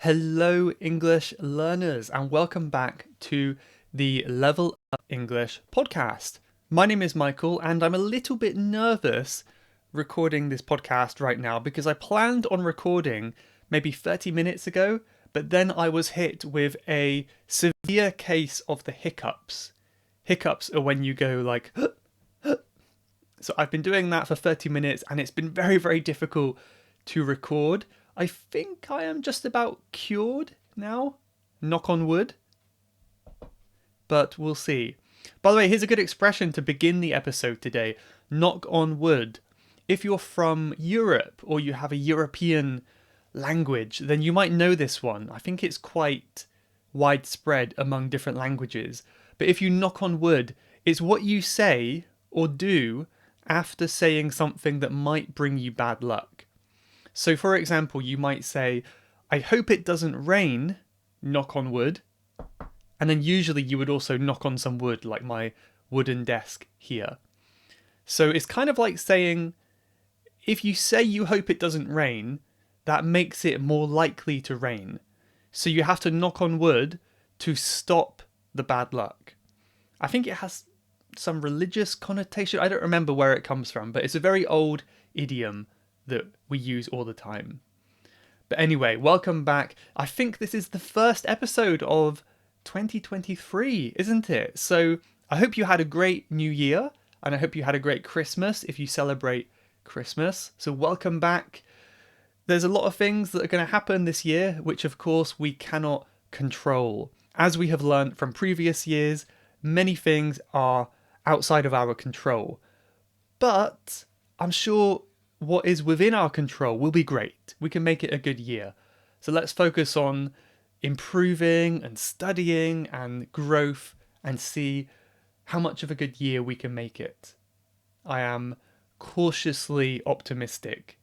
Hello, English learners, and welcome back to the Level Up English podcast. My name is Michael, and I'm a little bit nervous recording this podcast right now because I planned on recording maybe 30 minutes ago, but then I was hit with a severe case of the hiccups. Hiccups are when you go like, so I've been doing that for 30 minutes and it's been very, very difficult to record. I think I am just about cured now. Knock on wood. But we'll see. By the way, here's a good expression to begin the episode today. Knock on wood. If you're from Europe or you have a European language, then you might know this one. I think it's quite widespread among different languages. But if you knock on wood, it's what you say or do after saying something that might bring you bad luck. So, for example, you might say, I hope it doesn't rain, knock on wood. And then usually you would also knock on some wood, like my wooden desk here. So it's kind of like saying, if you say you hope it doesn't rain, that makes it more likely to rain. So you have to knock on wood to stop the bad luck. I think it has some religious connotation. I don't remember where it comes from, but it's a very old idiom that we use all the time. But anyway, welcome back. I think this is the first episode of 2023, isn't it? So I hope you had a great new year and I hope you had a great Christmas if you celebrate Christmas. So welcome back. There's a lot of things that are going to happen this year, which of course we cannot control. As we have learned from previous years, many things are outside of our control. But I'm sure what is within our control will be great. We can make it a good year. So let's focus on improving and studying and growth and see how much of a good year we can make it. I am cautiously optimistic.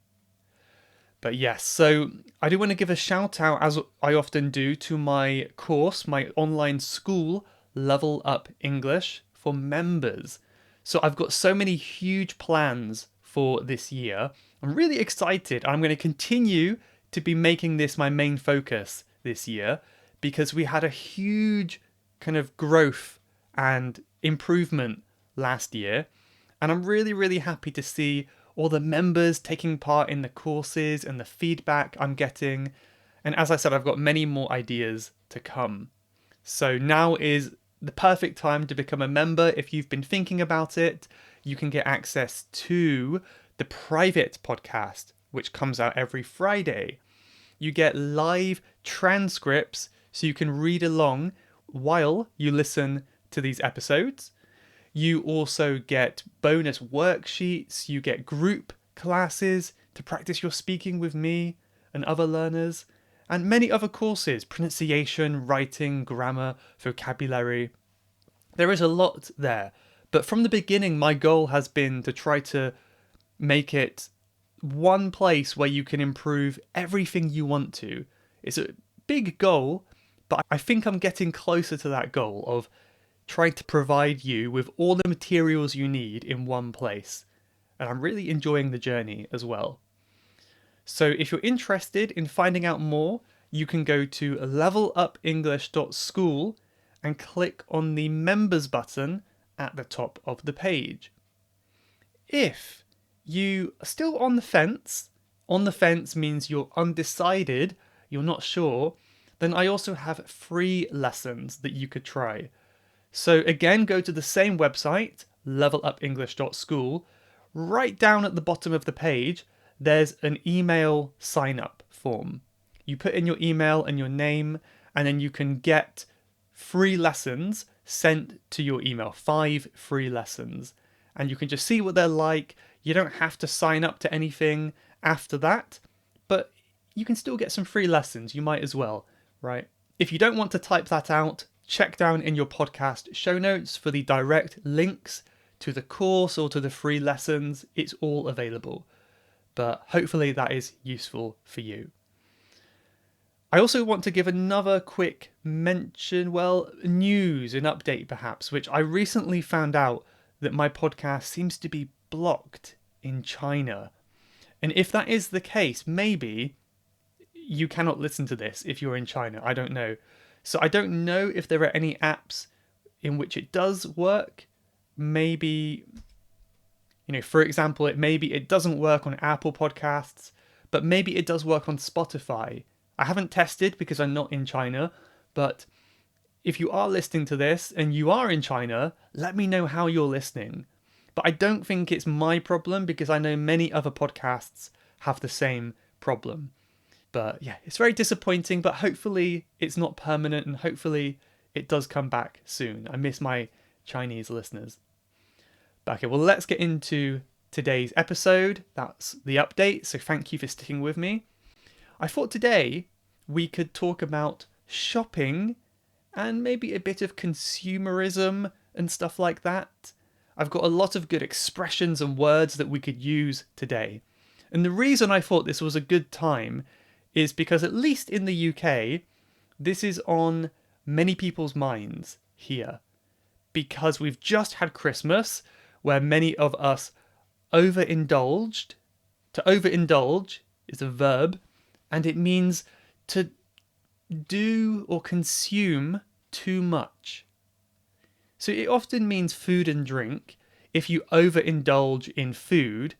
But yes, so I do want to give a shout out, as I often do, to my course, my online school, Level Up English for members. So I've got so many huge plans for this year. I'm really excited. I'm going to continue to be making this my main focus this year because we had a huge kind of growth and improvement last year. And I'm really, really happy to see all the members taking part in the courses and the feedback I'm getting. And as I said, I've got many more ideas to come. So now is the perfect time to become a member. If you've been thinking about it, you can get access to the private podcast, which comes out every Friday. You get live transcripts so you can read along while you listen to these episodes. You also get bonus worksheets, you get group classes to practice your speaking with me and other learners, and many other courses, pronunciation, writing, grammar, vocabulary. There is a lot there, but from the beginning, my goal has been to try to make it one place where you can improve everything you want to. It's a big goal, but I think I'm getting closer to that goal of trying to provide you with all the materials you need in one place. And I'm really enjoying the journey as well. So if you're interested in finding out more, you can go to levelupenglish.school and click on the members button at the top of the page. If you are still on the fence means you're undecided, you're not sure, then I also have free lessons that you could try. So again, go to the same website, levelupenglish.school. Right down at the bottom of the page, there's an email sign-up form. You put in your email and your name, and then you can get free lessons sent to your email, 5 free lessons. And you can just see what they're like. You don't have to sign up to anything after that, but you can still get some free lessons. You might as well, right? If you don't want to type that out, check down in your podcast show notes for the direct links to the course or to the free lessons. It's all available. But hopefully that is useful for you. I also want to give another quick mention, news, an update perhaps, which I recently found out that my podcast seems to be blocked in China. And if that is the case, maybe you cannot listen to this if you're in China. I don't know. So I don't know if there are any apps in which it does work. Maybe, for example, it doesn't work on Apple Podcasts, but maybe it does work on Spotify. I haven't tested because I'm not in China, but if you are listening to this and you are in China, let me know how you're listening. But I don't think it's my problem because I know many other podcasts have the same problem. But yeah, it's very disappointing, but hopefully it's not permanent and hopefully it does come back soon. I miss my Chinese listeners. But okay, well, let's get into today's episode. That's the update, so thank you for sticking with me. I thought today we could talk about shopping and maybe a bit of consumerism and stuff like that. I've got a lot of good expressions and words that we could use today. And the reason I thought this was a good time is because, at least in the UK, this is on many people's minds here. Because we've just had Christmas, where many of us overindulged. To overindulge is a verb, and it means to do or consume too much. So it often means food and drink. If you overindulge in food,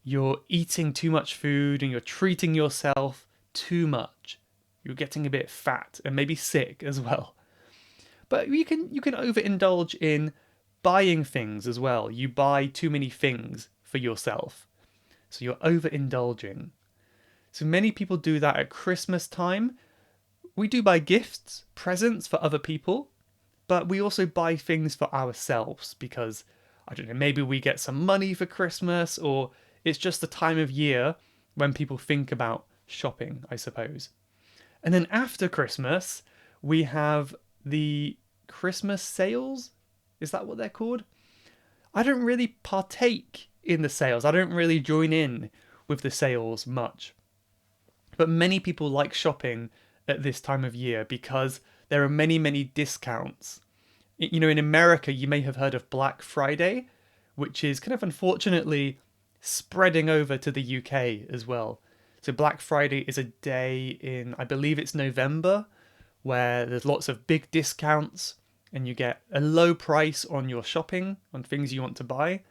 you're eating too much food and you're treating yourself too much. You're getting a bit fat and maybe sick as well. But you can overindulge in buying things as well. You buy too many things for yourself. So you're overindulging. So many people do that at Christmas time. We do buy gifts, presents for other people, but we also buy things for ourselves because, I don't know, maybe we get some money for Christmas, or it's just the time of year when people think about shopping, I suppose. And then after Christmas, we have the Christmas sales. Is that what they're called? I don't really partake in the sales. I don't really join in with the sales much. But many people like shopping at this time of year because there are many, many discounts. In America, you may have heard of Black Friday, which is kind of unfortunately spreading over to the UK as well. So Black Friday is a day in, I believe it's November, where there's lots of big discounts and you get a low price on your shopping, on things you want to buy.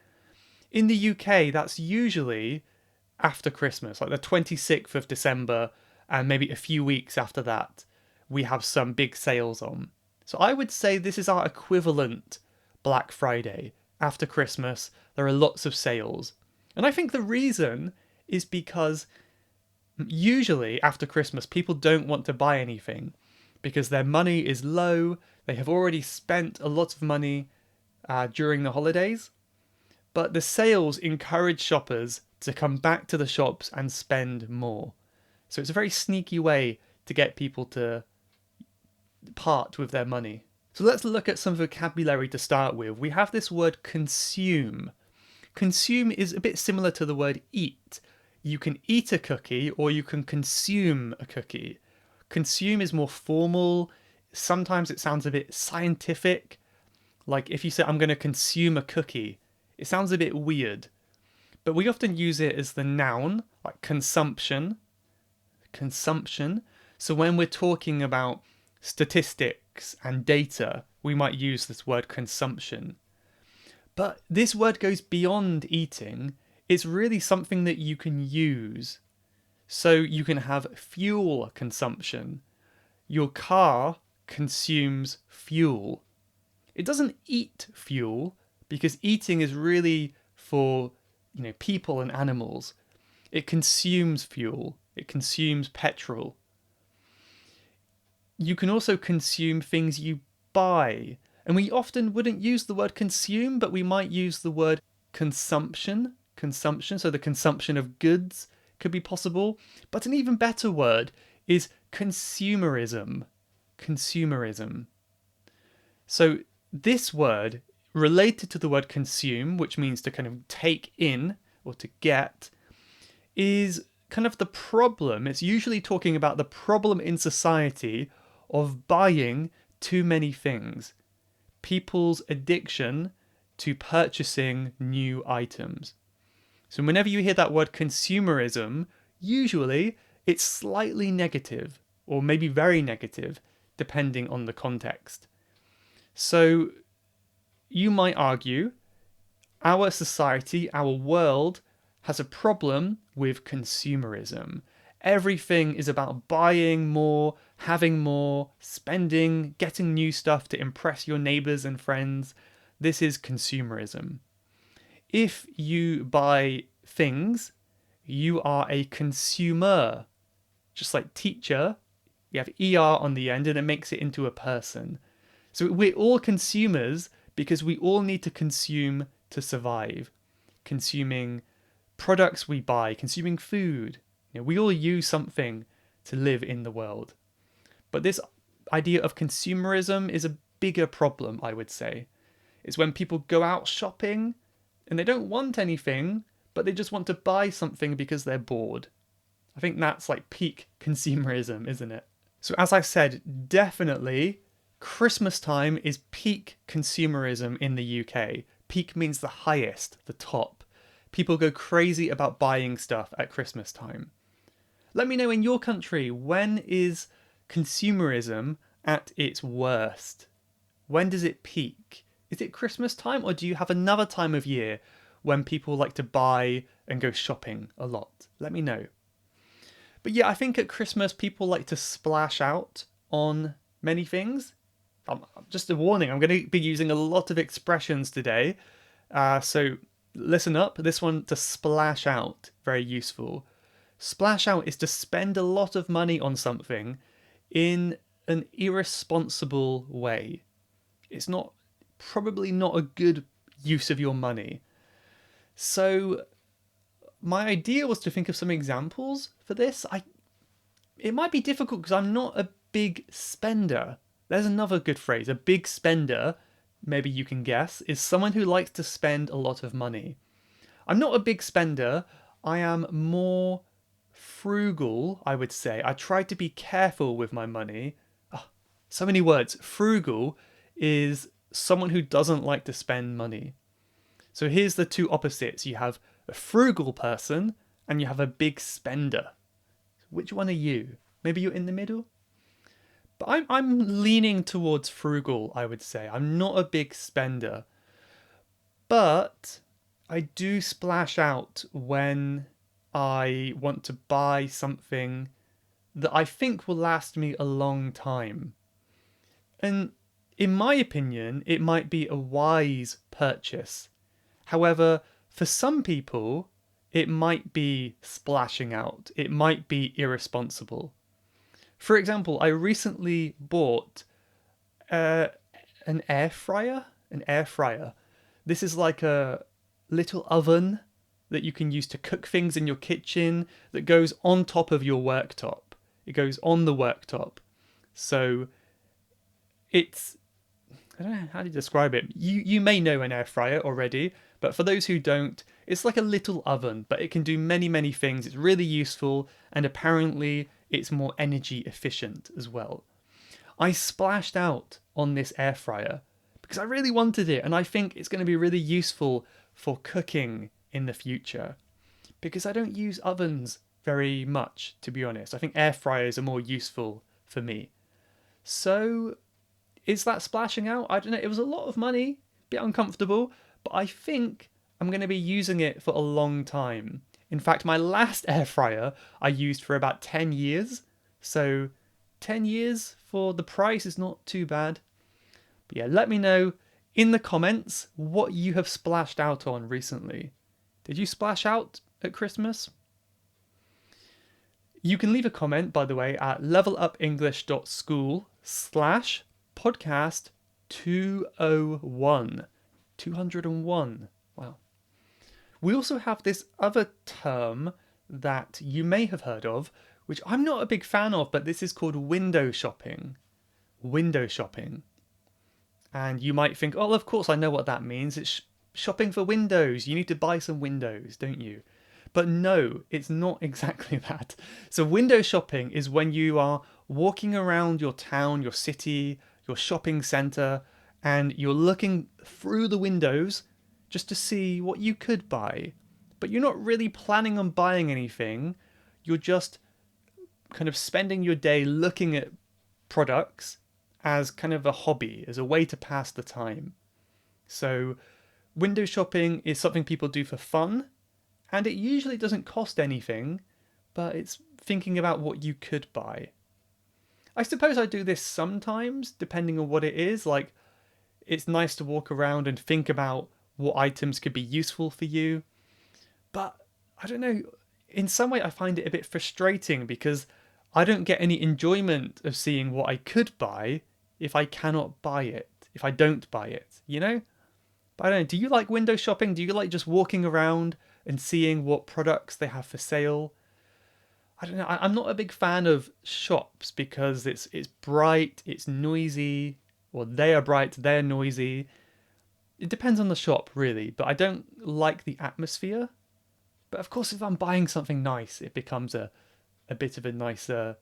In the UK, that's usually after Christmas, like the 26th of December, and maybe a few weeks after that, we have some big sales on. So I would say this is our equivalent Black Friday. After Christmas, there are lots of sales. And I think the reason is because usually after Christmas, people don't want to buy anything because their money is low. They have already spent a lot of money during the holidays. But the sales encourage shoppers to come back to the shops and spend more. So it's a very sneaky way to get people to part with their money. So let's look at some vocabulary to start with. We have this word consume. Consume is a bit similar to the word eat. You can eat a cookie or you can consume a cookie. Consume is more formal. Sometimes it sounds a bit scientific. Like if you say, I'm going to consume a cookie, it sounds a bit weird. But we often use it as the noun, like consumption. Consumption. So when we're talking about statistics and data, we might use this word consumption. But this word goes beyond eating. It's really something that you can use. So you can have fuel consumption. Your car consumes fuel. It doesn't eat fuel because eating is really for, people and animals. It consumes fuel. It consumes petrol. You can also consume things you buy. And we often wouldn't use the word consume, but we might use the word consumption. Consumption, so the consumption of goods could be possible. But an even better word is consumerism. Consumerism. So this word, related to the word consume, which means to kind of take in or to get, is kind of the problem. It's usually talking about the problem in society of buying too many things. People's addiction to purchasing new items. So whenever you hear that word consumerism, usually it's slightly negative, or maybe very negative, depending on the context. So you might argue our society, our world, has a problem with consumerism. Everything is about buying more, having more, spending, getting new stuff to impress your neighbors and friends. This is consumerism. If you buy things, you are a consumer. Just like teacher, you have ER on the end and it makes it into a person. So we're all consumers because we all need to consume to survive. Consuming products we buy, consuming food. We all use something to live in the world. But this idea of consumerism is a bigger problem, I would say. It's when people go out shopping and they don't want anything, but they just want to buy something because they're bored. I think that's like peak consumerism, isn't it? So as I said, definitely Christmas time is peak consumerism in the UK. Peak means the highest, the top. People go crazy about buying stuff at Christmas time. Let me know in your country, when is consumerism at its worst? When does it peak? Is it Christmas time, or do you have another time of year when people like to buy and go shopping a lot? Let me know. But yeah, I think at Christmas people like to splash out on many things. Just a warning, I'm going to be using a lot of expressions today. So listen up. This one, to splash out, very useful. Splash out is to spend a lot of money on something in an irresponsible way. It's probably not a good use of your money. So my idea was to think of some examples for this. It might be difficult because I'm not a big spender. There's another good phrase. A big spender, maybe you can guess, is someone who likes to spend a lot of money. I'm not a big spender. I am more frugal, I would say. I try to be careful with my money. Oh, so many words. Frugal is someone who doesn't like to spend money. So here's the two opposites. You have a frugal person and you have a big spender. Which one are you? Maybe you're in the middle? But I'm leaning towards frugal, I would say. I'm not a big spender. But I do splash out when I want to buy something that I think will last me a long time. And in my opinion, it might be a wise purchase. However, for some people, it might be splashing out. It might be irresponsible. For example, I recently bought an air fryer. An air fryer. This is like a little oven that you can use to cook things in your kitchen that goes on top of your worktop. It goes on the worktop. So it's, I don't know how to describe it. You may know an air fryer already, but for those who don't, it's like a little oven, but it can do many, many things. It's really useful, and apparently it's more energy efficient as well. I splashed out on this air fryer because I really wanted it, and I think it's going to be really useful for cooking in the future. Because I don't use ovens very much, to be honest. I think air fryers are more useful for me. So, is that splashing out? I don't know. It was a lot of money, a bit uncomfortable, but I think I'm going to be using it for a long time. In fact, my last air fryer I used for about 10 years. So 10 years for the price is not too bad. But yeah, let me know in the comments what you have splashed out on recently. Did you splash out at Christmas? You can leave a comment, by the way, at levelupenglish.school/podcast 201. 201. Wow. We also have this other term that you may have heard of, which I'm not a big fan of, but this is called window shopping. Window shopping. And you might think, oh, of course I know what that means. It's shopping for windows. You need to buy some windows, don't you? But no, it's not exactly that. So window shopping is when you are walking around your town, your city, your shopping centre, and you're looking through the windows just to see what you could buy. But you're not really planning on buying anything. You're just kind of spending your day looking at products as kind of a hobby, as a way to pass the time. So, window shopping is something people do for fun, and it usually doesn't cost anything, but it's thinking about what you could buy. I suppose I do this sometimes, depending on what it is. Like, it's nice to walk around and think about what items could be useful for you. But I don't know, in some way I find it a bit frustrating because I don't get any enjoyment of seeing what I could buy if I cannot buy it, if I don't buy it, you know? But I don't know, do you like window shopping? Do you like just walking around and seeing what products they have for sale? I don't know, I'm not a big fan of shops because it's bright, it's noisy, or they are bright, they're noisy. It depends on the shop, really, but I don't like the atmosphere. But of course, if I'm buying something nice, it becomes a bit of a nicer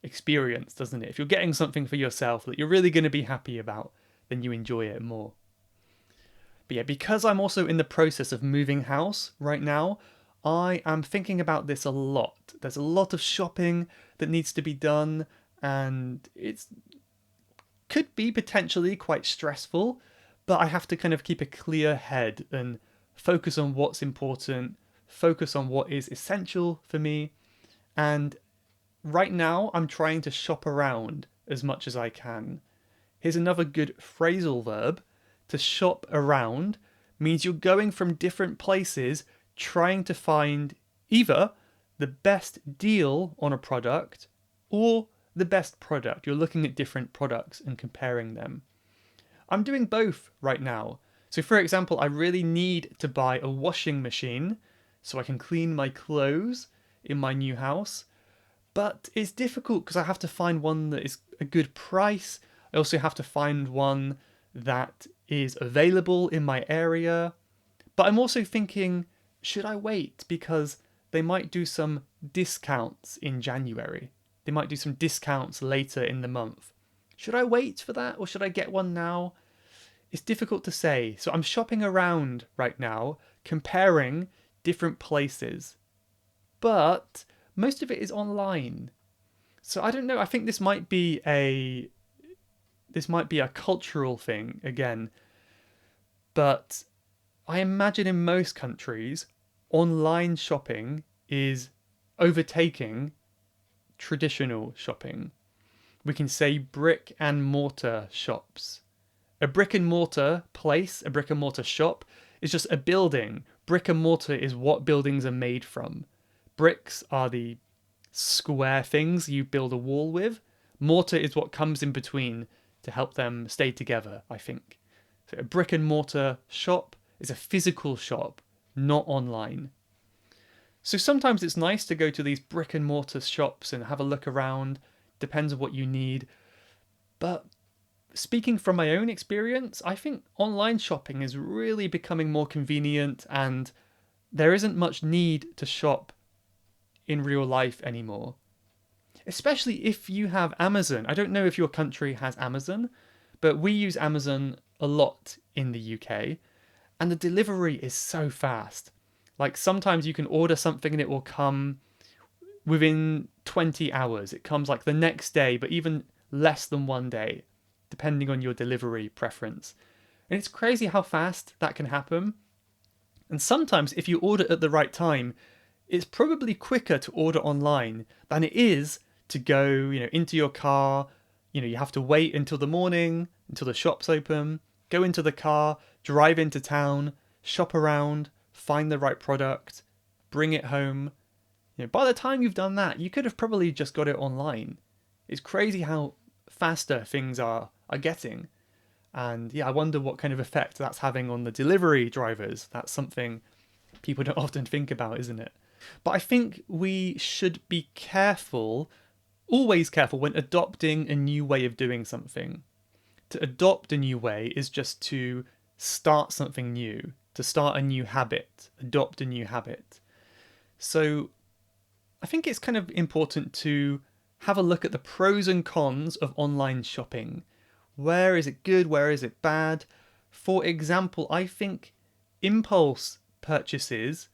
experience, doesn't it? If you're getting something for yourself that you're really going to be happy about, then you enjoy it more. But yeah, because I'm also in the process of moving house right now, I am thinking about this a lot. There's a lot of shopping that needs to be done, and it's could be potentially quite stressful, but I have to kind of keep a clear head and focus on what's important, focus on what is essential for me. And right now, I'm trying to shop around as much as I can. Here's another good phrasal verb. To shop around means you're going from different places trying to find either the best deal on a product or the best product. You're looking at different products and comparing them. I'm doing both right now. So, for example, I really need to buy a washing machine so I can clean my clothes in my new house. But it's difficult because I have to find one that is a good price. I also have to find one that is available in my area. But I'm also thinking, should I wait? Because they might do some discounts in January. They might do some discounts later in the month. Should I wait for that or should I get one now? It's difficult to say. So I'm shopping around right now, comparing different places. But most of it is online. So I don't know. I think this might be a cultural thing again. But I imagine in most countries, online shopping is overtaking traditional shopping. We can say brick and mortar shops. A brick and mortar place, a brick and mortar shop, is just a building. Brick and mortar is what buildings are made from. Bricks are the square things you build a wall with. Mortar is what comes in between to help them stay together, I think. So a brick and mortar shop is a physical shop, not online. So sometimes it's nice to go to these brick and mortar shops and have a look around. Depends on what you need. But speaking from my own experience, I think online shopping is really becoming more convenient and there isn't much need to shop in real life anymore. Especially if you have Amazon. I don't know if your country has Amazon, but we use Amazon a lot in the UK, and the delivery is so fast. Like sometimes you can order something and it will come within 20 hours. It comes like the next day, but even less than one day, depending on your delivery preference. And it's crazy how fast that can happen. And sometimes if you order at the right time, it's probably quicker to order online than it is to go, into your car. You have to wait until the morning, until the shops open, go into the car, drive into town, shop around, find the right product, bring it home. By the time you've done that, you could have probably just got it online. It's crazy how faster things are getting. And yeah, I wonder what kind of effect that's having on the delivery drivers. That's something people don't often think about, isn't it? But I think we should be careful, always careful, when adopting a new way of doing something. To adopt a new way is just to start something new, to start a new habit, adopt a new habit. So I think it's kind of important to have a look at the pros and cons of online shopping. Where is it good? Where is it bad? For example, I think impulse purchases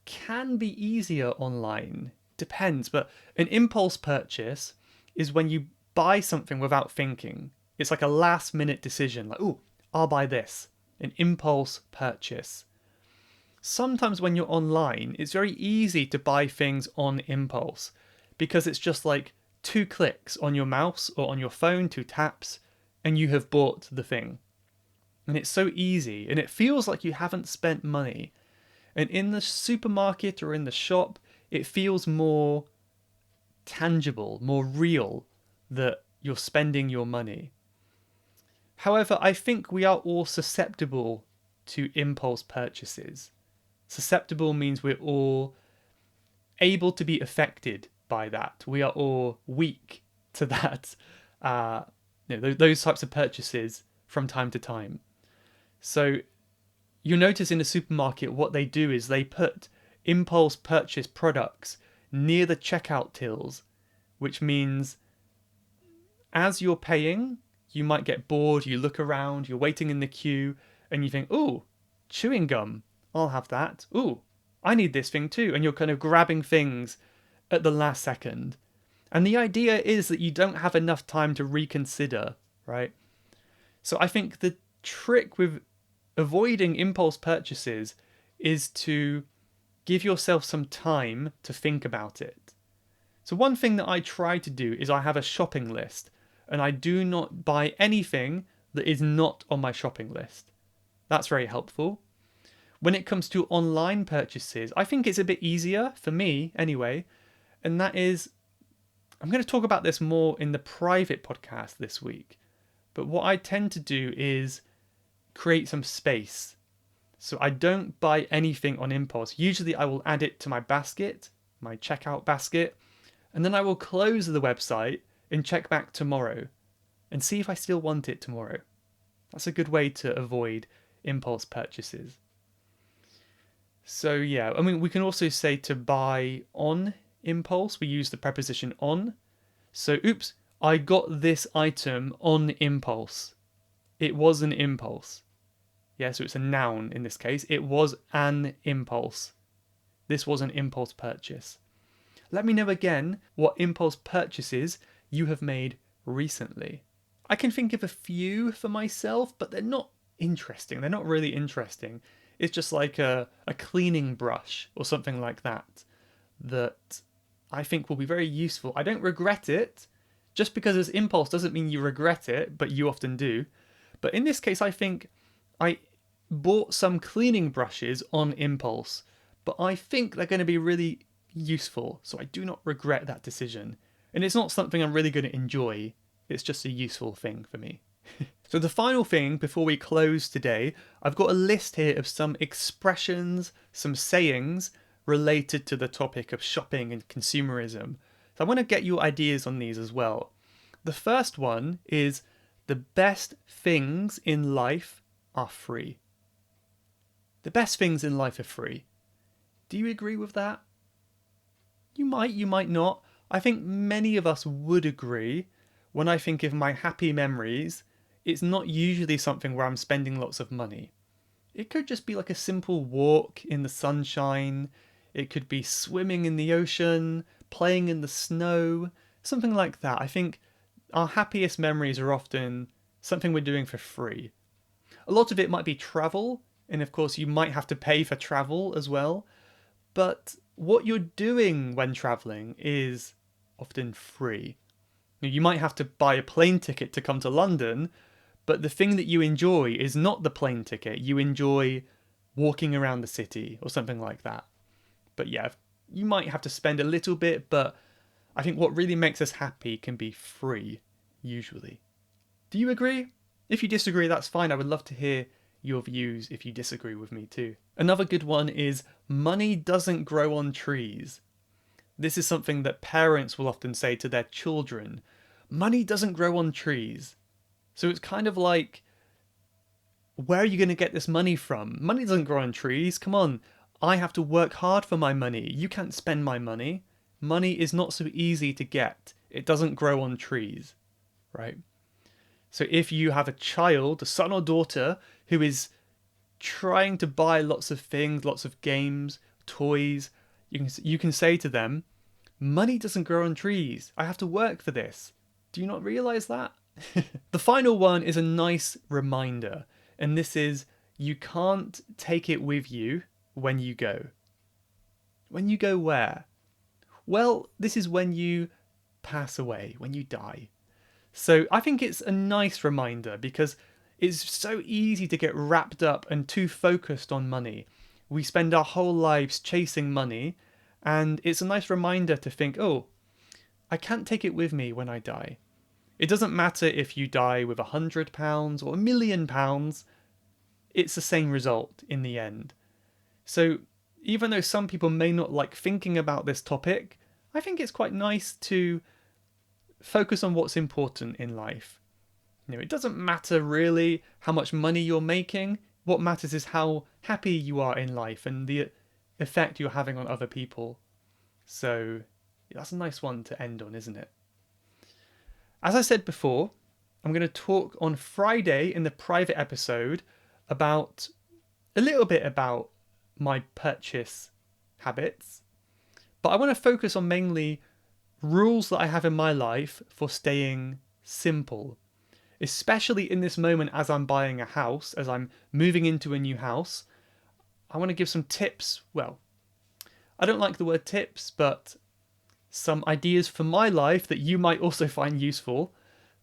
can be easier online. depends, but an impulse purchase is when you buy something without thinking. It's like a last minute decision, like, oh, I'll buy this. An impulse purchase. Sometimes when you're online, it's very easy to buy things on impulse because it's just like 2 clicks on your mouse or on your phone, 2 taps, and you have bought the thing. And it's so easy, and it feels like you haven't spent money. And in the supermarket or in the shop, it feels more tangible, more real that you're spending your money. However, I think we are all susceptible to impulse purchases. Susceptible means we're all able to be affected by that. We are all weak to that, those types of purchases from time to time. So you'll notice in a supermarket what they do is they put impulse purchase products near the checkout tills, which means as you're paying, you might get bored, you look around, you're waiting in the queue, and you think, ooh, chewing gum, I'll have that. Ooh, I need this thing too. And you're kind of grabbing things at the last second. And the idea is that you don't have enough time to reconsider, right? So I think the trick with avoiding impulse purchases is to give yourself some time to think about it. So one thing that I try to do is I have a shopping list, and I do not buy anything that is not on my shopping list. That's very helpful. When it comes to online purchases, I think it's a bit easier, for me anyway, and that is, I'm going to talk about this more in the private podcast this week, but what I tend to do is create some space. So I don't buy anything on impulse. Usually I will add it to my basket, my checkout basket, and then I will close the website and check back tomorrow and see if I still want it tomorrow. That's a good way to avoid impulse purchases. So yeah, I mean, we can also say to buy on impulse. We use the preposition on. So, oops, I got this item on impulse. It was an impulse. Yeah, so it's a noun in this case. It was an impulse. This was an impulse purchase. Let me know again what impulse purchases you have made recently. I can think of a few for myself, but they're not interesting. They're not really interesting. It's just like a cleaning brush or something like that I think will be very useful. I don't regret it. Just because it's impulse doesn't mean you regret it, but you often do. But in this case, I think I bought some cleaning brushes on impulse, but I think they're going to be really useful, so I do not regret that decision. And it's not something I'm really going to enjoy, it's just a useful thing for me. So the final thing before we close today, I've got a list here of some expressions, some sayings related to the topic of shopping and consumerism. So I want to get your ideas on these as well. The first one is, the best things in life are free. The best things in life are free. Do you agree with that? You might not. I think many of us would agree. When I think of my happy memories, it's not usually something where I'm spending lots of money. It could just be like a simple walk in the sunshine. It could be swimming in the ocean, playing in the snow, something like that. I think our happiest memories are often something we're doing for free. A lot of it might be travel, and of course you might have to pay for travel as well. But what you're doing when traveling is often free. You might have to buy a plane ticket to come to London, but the thing that you enjoy is not the plane ticket. You enjoy walking around the city or something like that. But yeah, you might have to spend a little bit, but I think what really makes us happy can be free, usually. Do you agree? If you disagree, that's fine. I would love to hear your views if you disagree with me too. Another good one is, money doesn't grow on trees. This is something that parents will often say to their children. Money doesn't grow on trees. So it's kind of like, where are you going to get this money from? Money doesn't grow on trees. Come on, I have to work hard for my money. You can't spend my money. Money is not so easy to get. It doesn't grow on trees, right? So if you have a child, a son or daughter, who is trying to buy lots of things, lots of games, toys, you can say to them, Money doesn't grow on trees. I have to work for this. Do you not realize that? The final one is a nice reminder, and this is you can't take it with you when you go. When you go where? Well, this is when you pass away, when you die. So I think it's a nice reminder because it's so easy to get wrapped up and too focused on money. We spend our whole lives chasing money, and it's a nice reminder to think, oh, I can't take it with me when I die. It doesn't matter if you die with £100 or £1,000,000, it's the same result in the end. So even though some people may not like thinking about this topic, I think it's quite nice to focus on what's important in life. It doesn't matter really how much money you're making. What matters is how happy you are in life and the effect you're having on other people. So that's a nice one to end on, isn't it? As I said before, I'm going to talk on Friday in the private episode about a little bit about my purchase habits, but I want to focus on mainly rules that I have in my life for staying simple, especially in this moment as I'm buying a house, as I'm moving into a new house. I want to give some tips. Well, I don't like the word tips, but some ideas for my life that you might also find useful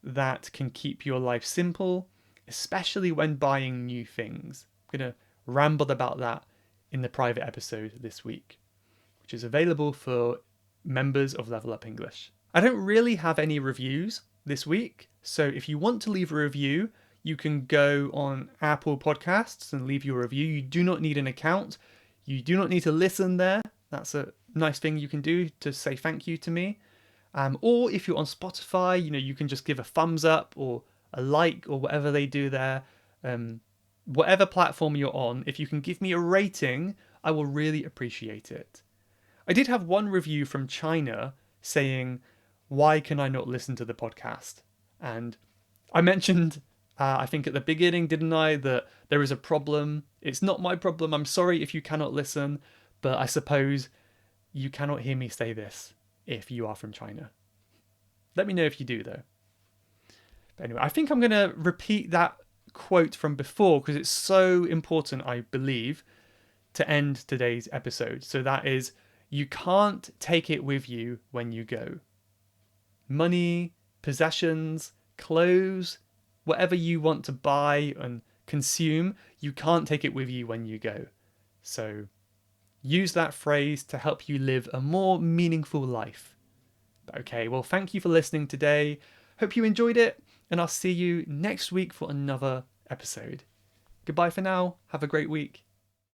that can keep your life simple, especially when buying new things. I'm going to ramble about that in the private episode this week, which is available for members of Level Up English. I don't really have any reviews this week, so if you want to leave a review, you can go on Apple Podcasts and leave your review. You do not need an account. You do not need to listen there. That's a nice thing you can do to say thank you to me. Or if you're on Spotify, you can just give a thumbs up or a like or whatever they do there. Whatever platform you're on, if you can give me a rating, I will really appreciate it. I did have one review from China saying, why can I not listen to the podcast? And I mentioned, I think at the beginning, didn't I, that there is a problem. It's not my problem. I'm sorry if you cannot listen, but I suppose you cannot hear me say this if you are from China. Let me know if you do, though. But anyway, I think I'm going to repeat that quote from before because it's so important, I believe, to end today's episode. So that is, you can't take it with you when you go. Money, possessions, clothes, whatever you want to buy and consume, you can't take it with you when you go. So use that phrase to help you live a more meaningful life. Okay, well, thank you for listening today. Hope you enjoyed it, and I'll see you next week for another episode. Goodbye for now. Have a great week.